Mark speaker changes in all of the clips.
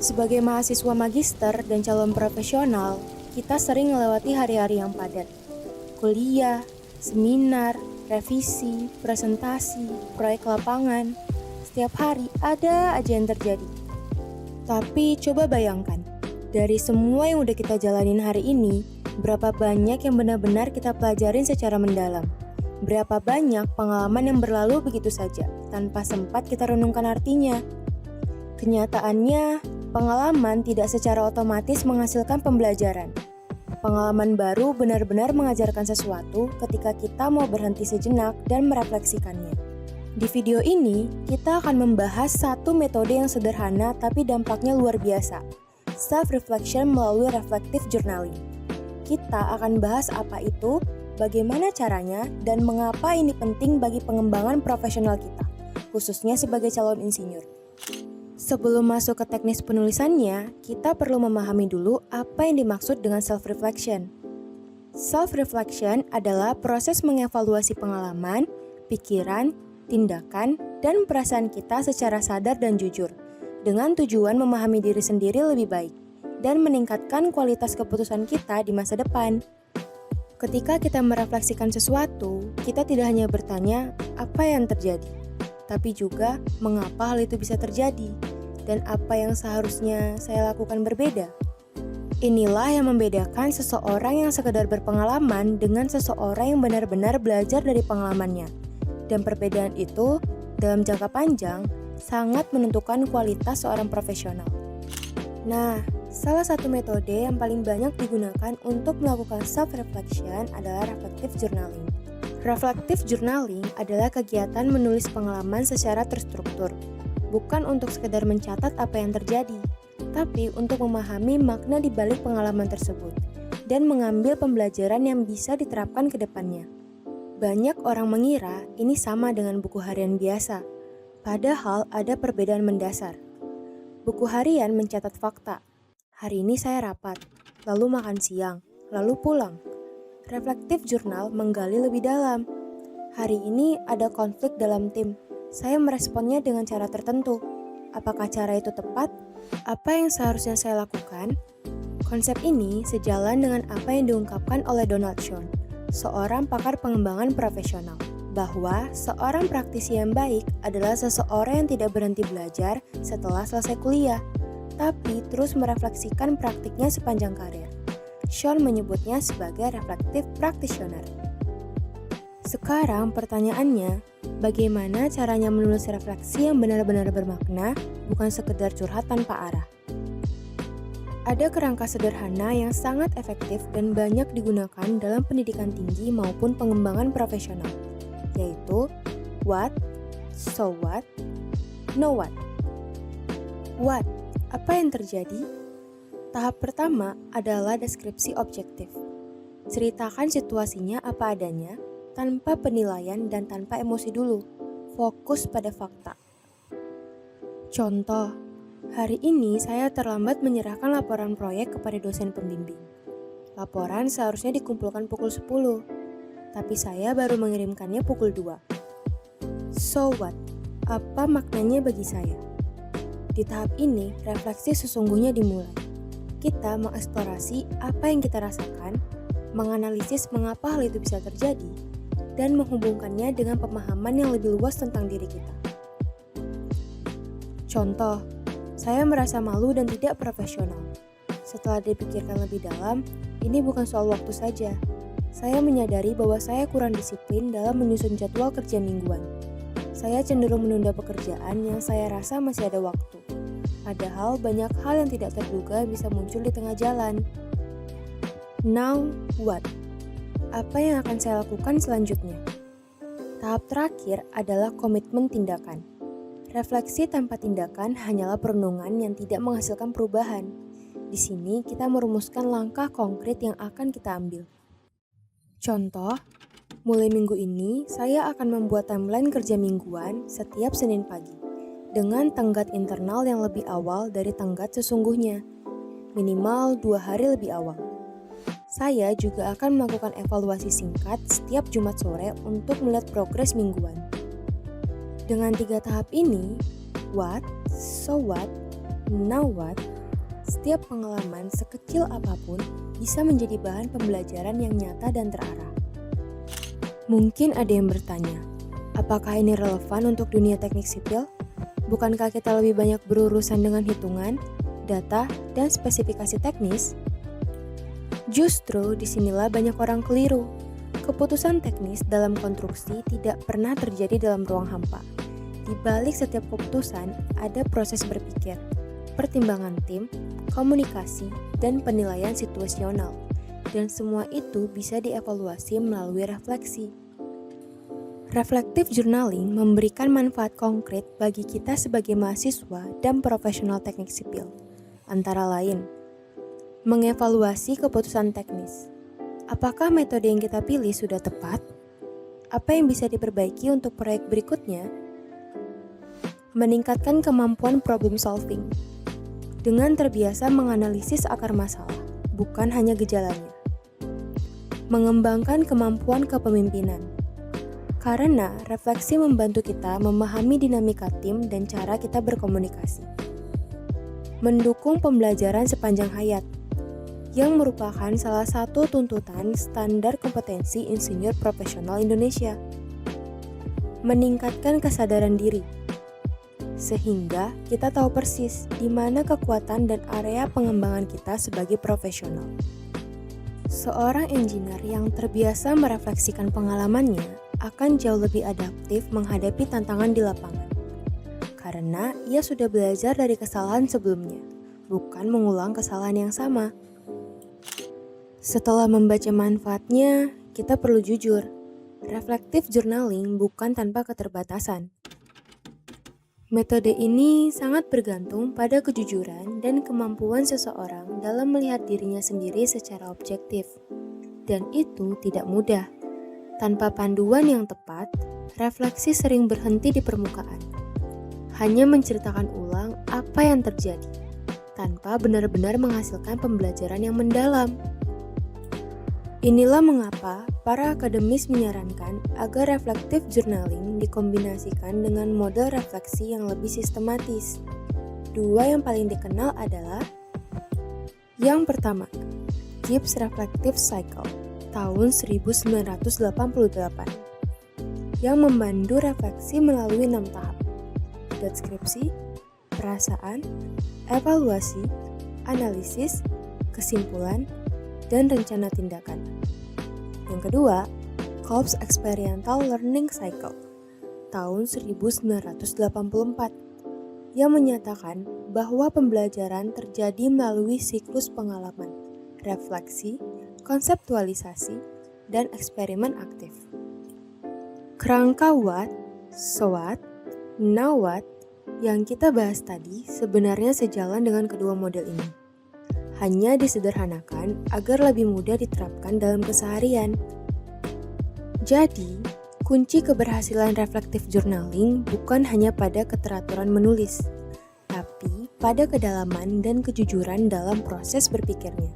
Speaker 1: Sebagai mahasiswa magister dan calon profesional, kita sering melewati hari-hari yang padat. Kuliah, seminar, revisi, presentasi, proyek lapangan. Setiap hari ada aja yang terjadi. Tapi coba bayangkan, dari semua yang udah kita jalanin hari ini, berapa banyak yang benar-benar kita pelajarin secara mendalam? Berapa banyak pengalaman yang berlalu begitu saja, tanpa sempat kita renungkan artinya? Kenyataannya, pengalaman tidak secara otomatis menghasilkan pembelajaran. Pengalaman baru benar-benar mengajarkan sesuatu ketika kita mau berhenti sejenak dan merefleksikannya. Di video ini, kita akan membahas satu metode yang sederhana tapi dampaknya luar biasa. Self-reflection melalui reflective journaling. Kita akan bahas apa itu, bagaimana caranya, dan mengapa ini penting bagi pengembangan profesional kita, khususnya sebagai calon insinyur. Sebelum masuk ke teknis penulisannya, kita perlu memahami dulu apa yang dimaksud dengan self-reflection. Self-reflection adalah proses mengevaluasi pengalaman, pikiran, tindakan, dan perasaan kita secara sadar dan jujur, dengan tujuan memahami diri sendiri lebih baik, dan meningkatkan kualitas keputusan kita di masa depan. Ketika kita merefleksikan sesuatu, kita tidak hanya bertanya apa yang terjadi, tapi juga mengapa hal itu bisa terjadi, dan apa yang seharusnya saya lakukan berbeda. Inilah yang membedakan seseorang yang sekedar berpengalaman dengan seseorang yang benar-benar belajar dari pengalamannya. Dan perbedaan itu, dalam jangka panjang, sangat menentukan kualitas seorang profesional. Nah, salah satu metode yang paling banyak digunakan untuk melakukan self-reflection adalah reflective journaling. Reflective journaling adalah kegiatan menulis pengalaman secara terstruktur, bukan untuk sekedar mencatat apa yang terjadi, tapi untuk memahami makna di balik pengalaman tersebut, dan mengambil pembelajaran yang bisa diterapkan ke depannya. Banyak orang mengira ini sama dengan buku harian biasa, padahal ada perbedaan mendasar. Buku harian mencatat fakta. Hari ini saya rapat, lalu makan siang, lalu pulang. Reflective journal menggali lebih dalam. Hari ini ada konflik dalam tim. Saya meresponnya dengan cara tertentu. Apakah cara itu tepat? Apa yang seharusnya saya lakukan? Konsep ini sejalan dengan apa yang diungkapkan oleh Donald Schoen, seorang pakar pengembangan profesional, bahwa seorang praktisi yang baik adalah seseorang yang tidak berhenti belajar setelah selesai kuliah, tapi terus merefleksikan praktiknya sepanjang karir. Schoen menyebutnya sebagai reflective practitioner. Sekarang pertanyaannya, bagaimana caranya menulis refleksi yang benar-benar bermakna, bukan sekedar curhat tanpa arah? Ada kerangka sederhana yang sangat efektif dan banyak digunakan dalam pendidikan tinggi maupun pengembangan profesional, yaitu what, so what, know what. What? Apa yang terjadi? Tahap pertama adalah deskripsi objektif. Ceritakan situasinya apa adanya, tanpa penilaian dan tanpa emosi dulu. Fokus pada fakta. Contoh, hari ini saya terlambat menyerahkan laporan proyek kepada dosen pembimbing. Laporan seharusnya dikumpulkan pukul 10, tapi saya baru mengirimkannya pukul 2. So what? Apa maknanya bagi saya? Di tahap ini, refleksi sesungguhnya dimulai. Kita mengeksplorasi apa yang kita rasakan, menganalisis mengapa hal itu bisa terjadi, dan menghubungkannya dengan pemahaman yang lebih luas tentang diri kita. Contoh, saya merasa malu dan tidak profesional. Setelah dipikirkan lebih dalam, ini bukan soal waktu saja. Saya menyadari bahwa saya kurang disiplin dalam menyusun jadwal kerja mingguan. Saya cenderung menunda pekerjaan yang saya rasa masih ada waktu. Padahal banyak hal yang tidak terduga bisa muncul di tengah jalan. Now, what? Apa yang akan saya lakukan selanjutnya? Tahap terakhir adalah komitmen tindakan. Refleksi tanpa tindakan hanyalah perenungan yang tidak menghasilkan perubahan. Di sini kita merumuskan langkah konkret yang akan kita ambil. Contoh, mulai minggu ini saya akan membuat timeline kerja mingguan setiap Senin pagi, dengan tenggat internal yang lebih awal dari tenggat sesungguhnya, minimal 2 hari lebih awal. Saya juga akan melakukan evaluasi singkat setiap Jumat sore untuk melihat progres mingguan. Dengan 3 tahap ini, what, so what, Now what? Setiap pengalaman sekecil apapun bisa menjadi bahan pembelajaran yang nyata dan terarah. Mungkin ada yang bertanya, apakah ini relevan untuk dunia teknik sipil? Bukankah kita lebih banyak berurusan dengan hitungan, data, dan spesifikasi teknis? Justru disinilah banyak orang keliru. Keputusan teknis dalam konstruksi tidak pernah terjadi dalam ruang hampa. Di balik setiap keputusan ada proses berpikir, pertimbangan tim, komunikasi, dan penilaian situasional. Dan semua itu bisa dievaluasi melalui refleksi. Reflective journaling memberikan manfaat konkret bagi kita sebagai mahasiswa dan profesional teknik sipil. Antara lain, mengevaluasi keputusan teknis. Apakah metode yang kita pilih sudah tepat? Apa yang bisa diperbaiki untuk proyek berikutnya? Meningkatkan kemampuan problem solving. Dengan terbiasa menganalisis akar masalah, bukan hanya gejalanya. Mengembangkan kemampuan kepemimpinan. Karena refleksi membantu kita memahami dinamika tim dan cara kita berkomunikasi. Mendukung pembelajaran sepanjang hayat, yang merupakan salah satu tuntutan standar kompetensi insinyur profesional Indonesia. Meningkatkan kesadaran diri, sehingga kita tahu persis di mana kekuatan dan area pengembangan kita sebagai profesional. Seorang engineer yang terbiasa merefleksikan pengalamannya akan jauh lebih adaptif menghadapi tantangan di lapangan. Karena ia sudah belajar dari kesalahan sebelumnya, bukan mengulang kesalahan yang sama. Setelah membaca manfaatnya, kita perlu jujur. Reflective journaling bukan tanpa keterbatasan. Metode ini sangat bergantung pada kejujuran dan kemampuan seseorang dalam melihat dirinya sendiri secara objektif. Dan itu tidak mudah. Tanpa panduan yang tepat, refleksi sering berhenti di permukaan. Hanya menceritakan ulang apa yang terjadi, tanpa benar-benar menghasilkan pembelajaran yang mendalam. Inilah mengapa para akademis menyarankan agar reflective journaling dikombinasikan dengan model refleksi yang lebih sistematis. Dua yang paling dikenal adalah yang pertama, Gibbs Reflective Cycle tahun 1988 yang memandu refleksi melalui 6 tahap: deskripsi, perasaan, evaluasi, analisis, kesimpulan, dan rencana tindakan. Yang kedua, Kolb's Experiential Learning Cycle tahun 1984 yang menyatakan bahwa pembelajaran terjadi melalui siklus pengalaman, refleksi, konseptualisasi, dan eksperimen aktif. Kerangka what, so what, now what yang kita bahas tadi sebenarnya sejalan dengan kedua model ini. Hanya disederhanakan agar lebih mudah diterapkan dalam keseharian. Jadi, kunci keberhasilan reflective journaling bukan hanya pada keteraturan menulis, tapi pada kedalaman dan kejujuran dalam proses berpikirnya.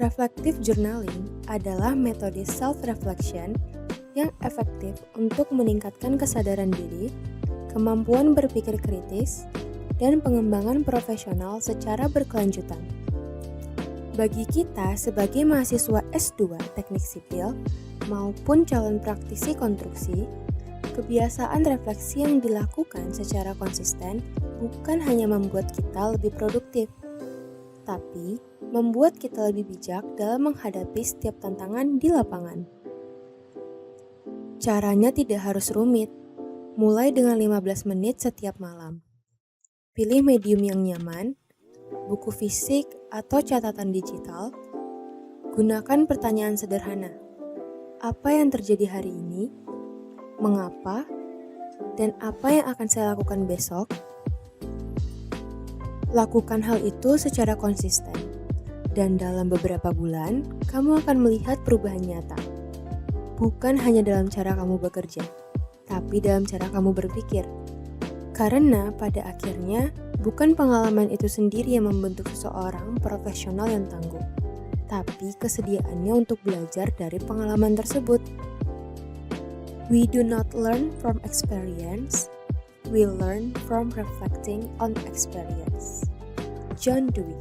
Speaker 1: Reflective journaling adalah metode self-reflection yang efektif untuk meningkatkan kesadaran diri, kemampuan berpikir kritis, dan pengembangan profesional secara berkelanjutan. Bagi kita sebagai mahasiswa S2 Teknik Sipil maupun calon praktisi konstruksi, kebiasaan refleksi yang dilakukan secara konsisten bukan hanya membuat kita lebih produktif, tapi membuat kita lebih bijak dalam menghadapi setiap tantangan di lapangan. Caranya tidak harus rumit, mulai dengan 15 menit setiap malam. Pilih medium yang nyaman, buku fisik atau catatan digital. Gunakan pertanyaan sederhana. Apa yang terjadi hari ini? Mengapa? Dan apa yang akan saya lakukan besok? Lakukan hal itu secara konsisten. Dan dalam beberapa bulan, kamu akan melihat perubahan nyata. Bukan hanya dalam cara kamu bekerja, tapi dalam cara kamu berpikir. Karena pada akhirnya, bukan pengalaman itu sendiri yang membentuk seseorang profesional yang tangguh, tapi kesediaannya untuk belajar dari pengalaman tersebut. We do not learn from experience, we learn from reflecting on experience. John Dewey.